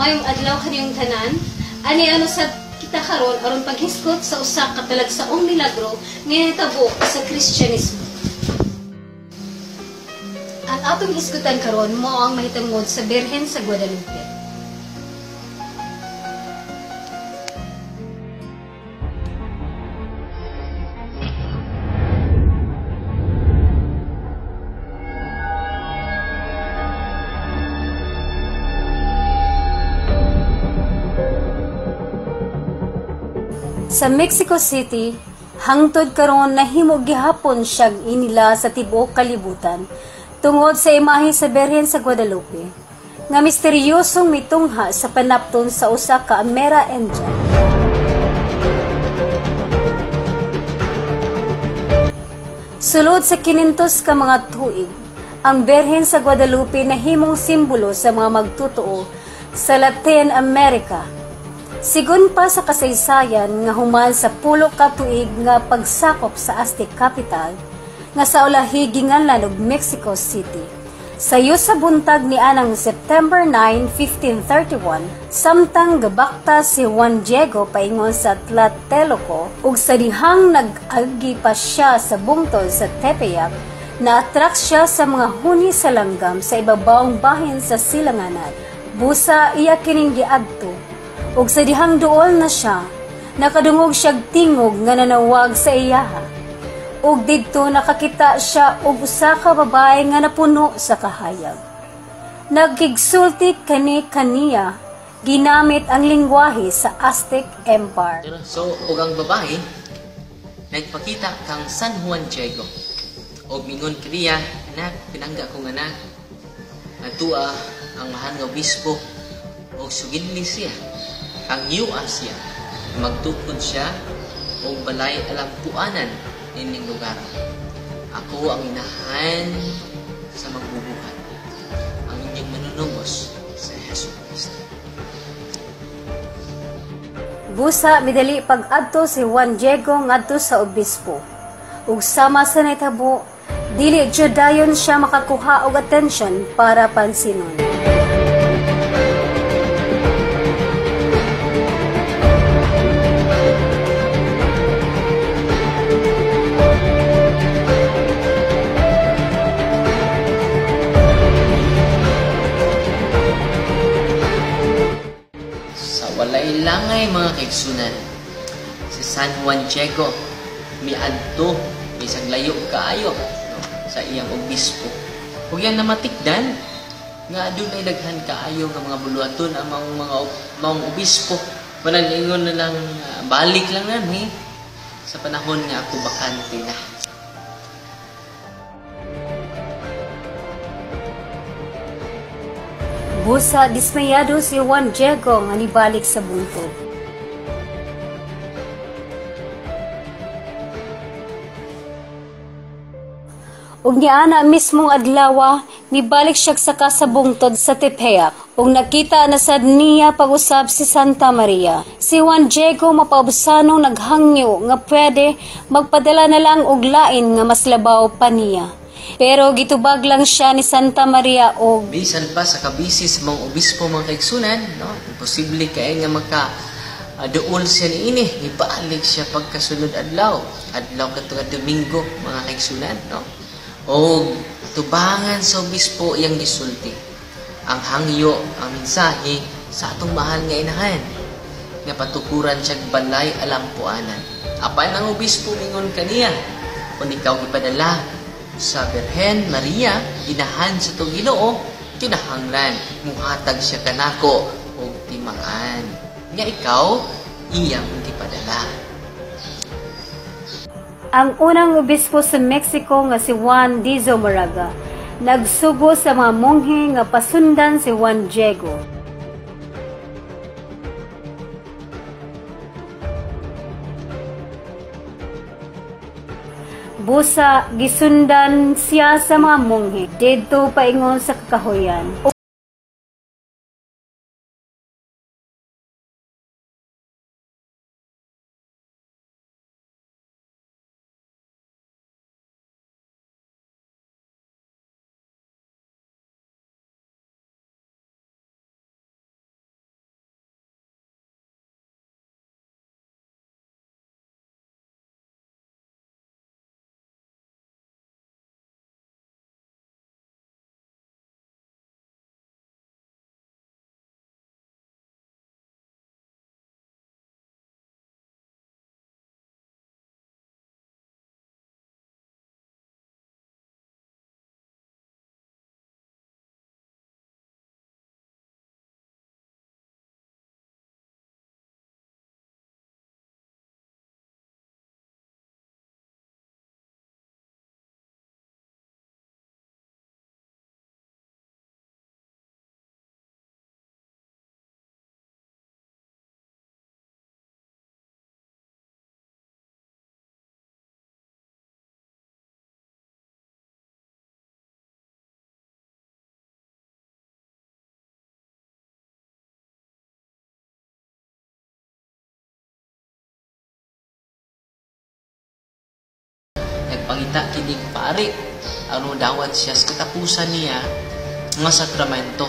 mayong adlaw kaniyong tanan. Ani ano sa kita karon aron paghiskot sa usa ka talagsaong milagro nga nahitabo sa Kristyanismo. Ang atong hisgutan karon mao ang mahitungod sa Birhen sa Guadalupe. Sa Mexico City, hangtod karon nahimo gihapon siyang inila sa tibuok kalibutan tungod sa imahe sa Birhen sa Guadalupe nga misteryosong mitungha sa panapton sa usa ka Amera Angel. Sulod sa 500 ka mga tuig, ang Birhen sa Guadalupe nahimong simbolo sa mga magtutuo sa Latin America. Sigun pa sa kasaysayan nga human sa 10 ka tuig nga pagsakop sa Aztec capital nga sa ulahi ginganlan og Mexico City. Sayo sa buntag ni anang September 9, 1531, samtang gabakta si Juan Diego paingon sa Tlatelolco ug sa dihang nag-agi pa siya sa bungtod sa Tepeyac, na-attract siya sa mga huni sa langgam sa ibabawong bahin sa silanganan. Busa iya kining giadto. Ug sa dihang duol na siya, nakadungog siyag tingog nga nanawag sa iyaha. Ug didto nakakita siya og usa ka babae nga napuno sa kahayag. Nagkigsulti kaniya ginamit ang lingwahe sa Aztec Empire. So, ug ang babae nagpakita kang San Juan Diego. Og mingon kaniya, anak, pinangga kong anak. Natua ang mahal nga obispo og sugidli siya. Ang New Asia, magtukod siya o balay alampuanan ining lugar. Ako ang inahan sa magbubuhat, ang inyong manunungos sa Hesus Kristo. Busa midali pag-adto si Juan Diego ngadto sa obispo. Ug sama sa nahitabo, dili jud dayon siya makakuha og atensyon para pansinon. Walay langay mga kaigsunan. Si San Juan Diego miadto bisag layo kaayo sa iyang obispo. Ug yan namatikdan nga adunay daghan kaayo nga mga buluhaton ang mga obispo. Walang ingon na lang balik lang nami sa panahon nga ako bakante na. Busa dismayado si Juan Diego nga nibalik sa buntod. Ug niana mismong adlaw nibalik siya sa kasabungtod sa Tepeyac ug nakita na sad niya pag-usab si Santa Maria. Si Juan Diego mapaubsanong naghangyo nga pwede magpadala na lang og lain nga mas labaw pa niya. Pero gitubag lang siya ni Santa Maria og bisan pa sa kabisi sa mga obispo mga kaigsunan, no? Imposible kay nga duol siya niini, ibalik siya pagkasunod adlaw kadto nga Domingo mga kaigsunan, no? Og tubangan sa obispo iyang gisulti ang hangyo, ang mensahe sa atong mahal nga inahan nga patukuran siya balay alampuanan. Apan ang obispo mingon kaniya, kung ikaw ipadala sa Birhen Maria, inahan sa itong Ginoo, kinahanglan, muhatag siya kanako o timaan. Nga ikaw, iyang gipadala. ang unang obispo sa Mexico nga si Juan de Zumárraga nagsugo sa mga monghe nga pasundan si Juan Diego. Busa gisundan siya sa mga monghe didto paingon sa kakahuyan. pangita kining pari aron dawat siya sa katapusan niya nga sakramento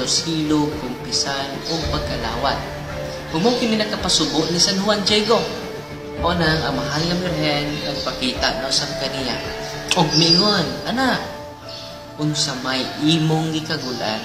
silog, kumpisan o pagkalawat. Humo kini nakapasubo ni San Juan Diego o nang ang mahal nga Birhen nagpakita na usab kaniya og mingon, ana, unsa may imong gikagulan,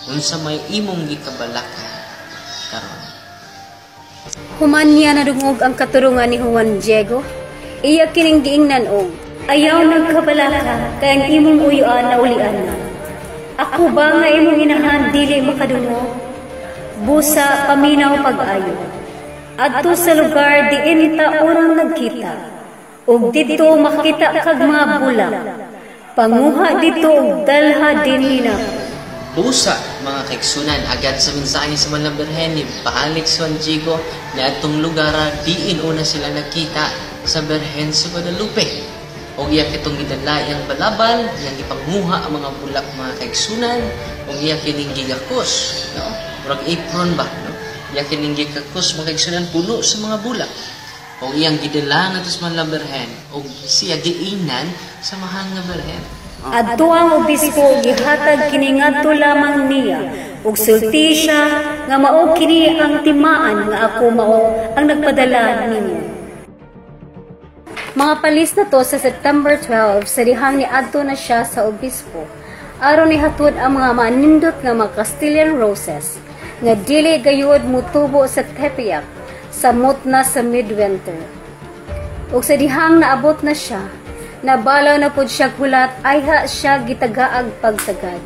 unsa may imong gikabalakan karon. Human niya nadungog ang katurungan ni Juan Diego. Iya kining giingnan og ayaw nagkabalaka kay ang imong uyuan na ulian na. Ako ba nga imong inahan dili makadungog? Busa paminaw pag-ayo. Adto sa lugar diin ta urang nagkita. Ug dito makita kag mga bulak. Panguha dito og dalha dinhi na. Busa, mga kaigsunan, agad sa mensahe sa Malang Birhen ni Paalik Juan Diego na atong lugar diin una sila nakita sa Birhen sa Guadalupe. O iyak itong gidala yang balabal, yang ipanguha ang mga bulak mga kaigsunan, o iyak kining gigakos, no? Murag apron ba, no? Iyak kining gigakos mga kaigsunan puno sa mga bulak. O iyang gidala nga sa Malang Birhen, o siya giinan sa mahal nga Birhen. Adto ang obispo gihatag kini ngadto lamang niya ug sulti siya nga mao kini ang timaan nga ako mao ang nagpadala ninyo. Mga palis na to sa September 12 sa dihang ni adto na siya sa obispo aron ihatod ang mga manindot nga mga Castilian roses nga dili gayud mutubo sa Tepeyac sa mutna sa midwinter. Ug sa dihang naabot na siya, nabalaw na pud siya gulat ayha siya gitagaag pagtagad.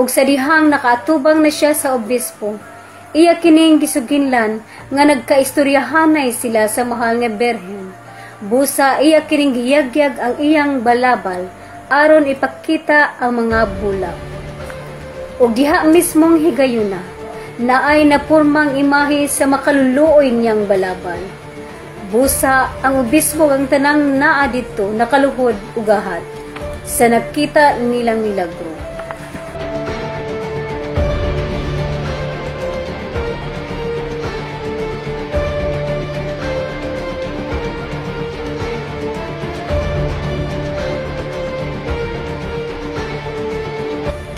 Ug sa dihang nakaatubang na siya sa obispo, iya kining gisuginlan nga nagkaistoryahanay sila sa mahal nga Birhen. Busa iya kining giyagyag ang iyang balabal aron ipakita ang mga bulak. Ug diha mismong higayuna, naay napurmang imahe sa makaluluoy niyang balabal. Busa ang obispo ang tanang naa dito nakaluhod ugahat sa nakita nilang milagro.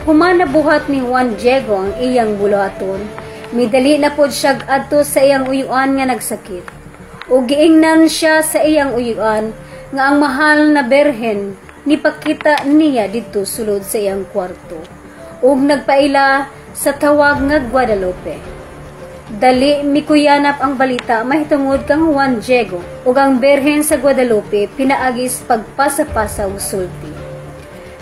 Human nabuhat ni Juan Diego ang iyang buluhaton, midali na pod siya adto sa iyang uyuan nga nagsakit. Ug giingnan siya sa iyang uyuan nga ang mahal na Birhen nipakita niya didto sulod sa iyang kwarto. Ug nagpaila sa tawag nga Guadalupe. Dali mikuyanap ang balita mahitungod kang Juan Diego ug ang Birhen sa Guadalupe pinaagis pagpasa-pasa ug sulti.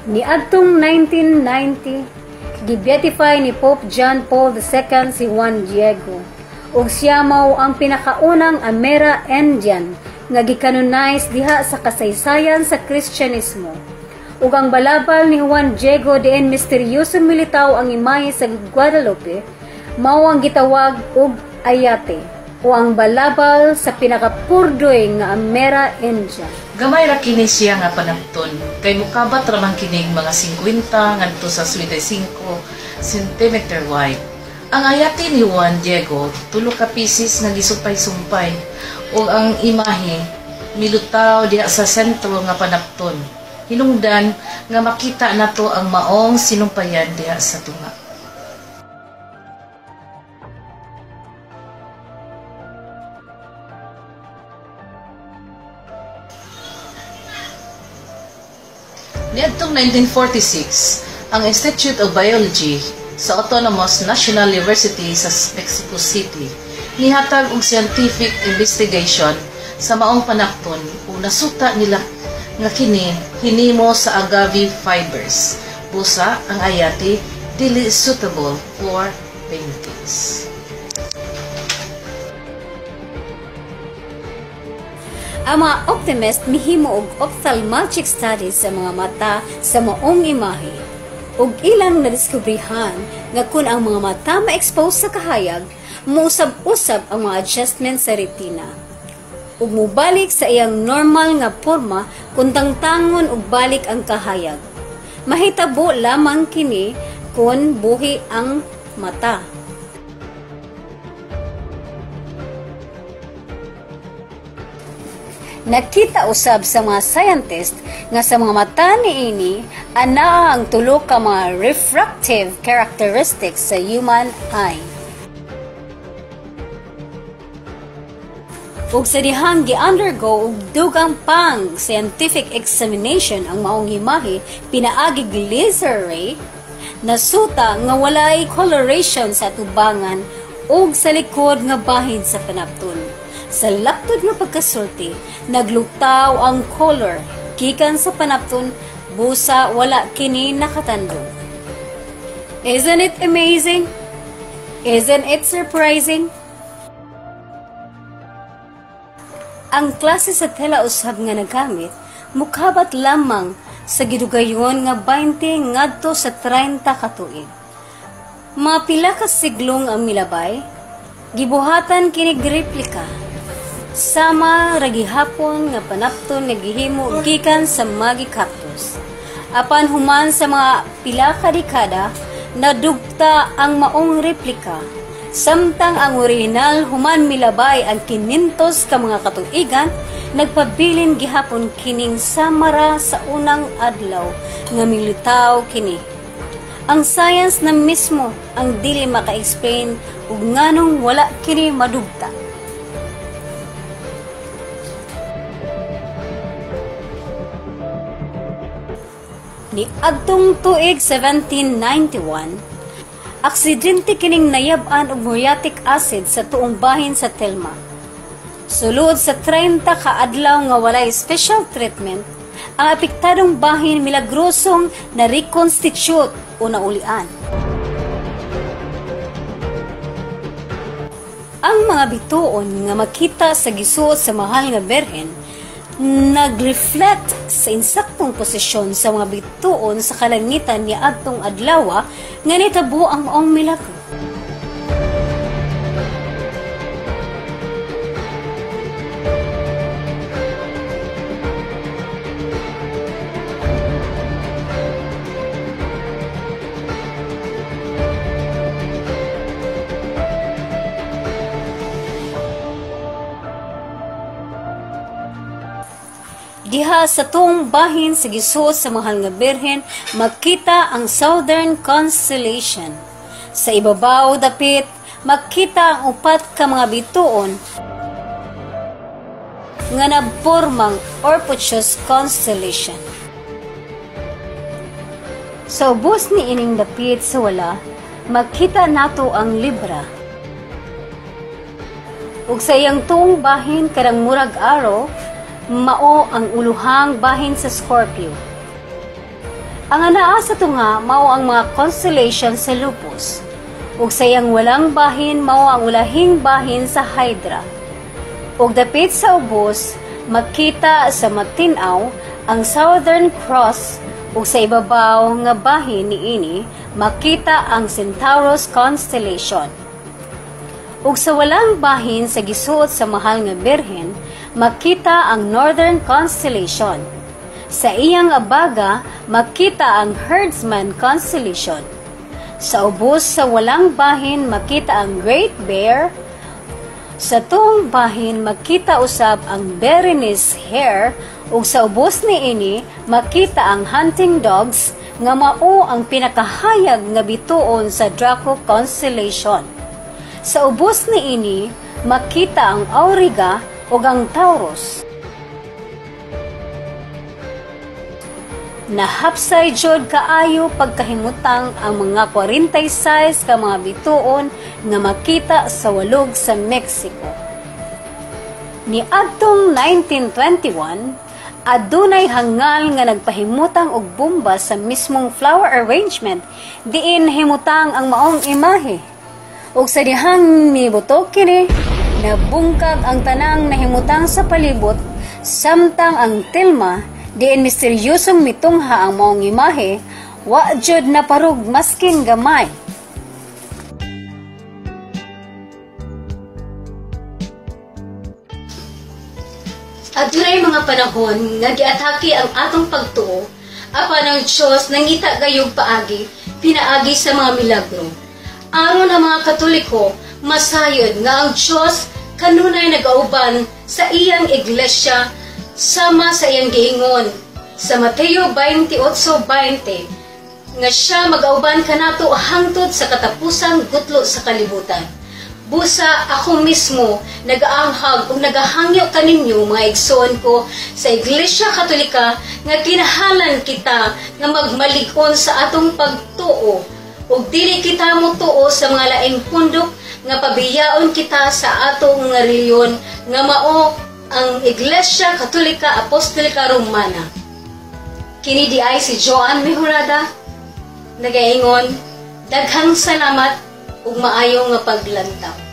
Niadtong 1990, gibeatify ni Pope John Paul II si Juan Diego ug siya mao ang pinakaunang Amerindian nga gikanonize diha sa kasaysayan sa Kristyanismo. Ug ang balabal ni Juan Diego diin misteryosong militaw ang imahe sa Guadalupe mao ang gitawag og ayate o ang balabal sa pinakapurdoy nga Amerindia. Gamay ra kini siya nga panangton kay mukabat ra man kining mga 50 ngadto sa 75 cm wide. Ang ayati ni Juan Diego tulo ka pieces nga gisumpay-sumpay ug ang imahe milutaw diha sa sentro nga panapton. Hinungdan nga makita nato ang maong sinumpayan diha sa tunga. Niadtong 1946, ang Institute of Biology sa Autonomous National University sa Mexico City nihatag og scientific investigation sa maong panakton ug nasuta nila nga kini hinimo sa agave fibers Busa ang ayati dili suitable for paintings. Ang mga optimist mihimo og ophthalmologic studies sa mga mata sa maong imahe ug ilang nadiskubrihan nga kun ang mga mata ma-expose sa kahayag, muusab-usab ang mga adjustment sa retina ug mubalik sa iyang normal nga porma kung tangtangon ug balik ang kahayag. Mahitabo lamang kini kung buhi ang mata. Nakita usab sa mga scientist nga sa mga mata niini ana ang tulo ka mga refractive characteristics sa human eye. Ug sa dihang gi-undergo og dugang pang scientific examination ang maong imahe pinaagig laser ray, nasuta nga walay coloration sa tubangan ug sa likod nga bahin sa panapton. Sa laptod nga pagkasulti, naglutaw ang color gikan sa panapton, busa wala kini nakatandog. Isn't it amazing? Isn't it surprising? Ang klase sa tela usab nga nagamit mukabat lamang sa gidugayon nga 20 ngadto sa 30 ka tuig. Mapila ka siglong ang milabay, gibuhatan kini replika. Sama ragihapon nga panapton nga gihimo gikan sa magi cactus. Apan human sa mga pila ka dekada, nadugta ang maong replika. Samtang ang original human milabay ang 500 ka mga katuigan, nagpabilin gihapon kining samara sa unang adlaw nga militaw kini. Ang science na mismo ang dili maka-explain ug nganong wala kini madugta. Ni adtong tuig 1791, aksidente kining nayab-an og muriatic acid sa tuong bahin sa Telma. Sulod sa 30 ka adlaw nga walay special treatment, ang apektadong bahin milagrosong na reconstitute o naulian. Ang mga bituon nga makita sa gisuot sa mahal nga berhen nag-reflect sa insaktong posisyon sa mga bituon sa kalangitan ni adtong adlaw nga nitabo ang maong milagro. Diha sa tuong bahin sa gisuot sa mahal nga berhen, makita ang Southern Constellation. Sa ibabaw dapit, makita ang upat ka mga bituon nga nagpormang Orpheus Constellation. Sa ubos ni ining dapit sa wala, makita nato ang Libra. Ug sa iyang tuong bahin kadang murag araw, mao ang uluhang bahin sa Scorpio. Ang anaa sa tunga mao ang mga constellation sa Lupus. Ug sa iyang walang bahin mao ang ulahing bahin sa Hydra. Ug dapit sa ubos makita sa matinaw ang Southern Cross ug sa ibabaw nga bahin niini makita ang Centaurus constellation. Ug sa walang bahin sa gisuot sa mahal nga berhen makita ang Northern Constellation. Sa iyang abaga, makita ang Herdsman Constellation. Sa ubos sa walang bahin, makita ang Great Bear. Sa tuong bahin, makita usab ang Berenice Hare. Ug sa ubos ni ini, makita ang Hunting Dogs nga mao ang pinakahayag nga bituon sa Draco Constellation. Sa ubos ni ini, makita ang Auriga o ang Taurus. Nahapsay jud kaayo pagkahimutang ang mga 46 ka mga bituon nga makita sa walog sa Mexico. Niadtong 1921, adunay hangal nga nagpahimutang og bomba sa mismong flower arrangement diin himutang ang maong imahe. Ug sa dihang mibutok kini, nabungkag ang tanang nahimutang sa palibot, samtang ang tilma diin misteryosong mitungha ang maong imahe, wa jud naparug maskin gamay. Adunay mga panahon nga giatake ang atong pagtuo, apan ang Dios nangita gayog paagi, pinaagi sa mga milagro. Aron ang mga Katoliko, masayod nga ang Dios kanunay nagauban sa iyang iglesia sama sa iyang giingon sa Mateo 28:20 nga siya mag-auban kanato hangtod sa katapusang gutlo sa kalibutan. Busa ako mismo nagaanghag ug nagahangyo kaninyo mga igsoon ko sa Iglesia Katolika nga kinahanglan kita nga magmalig-on sa atong pagtuo ug dili kita motuo sa mga laing pundok nga pabiyaon kita sa atong nga reliyon nga mao ang Iglesia Katolika Apostolika Romana. Kini di ay si Joan Mejorada nagaingon, daghang salamat ug maayo nga paglantaw.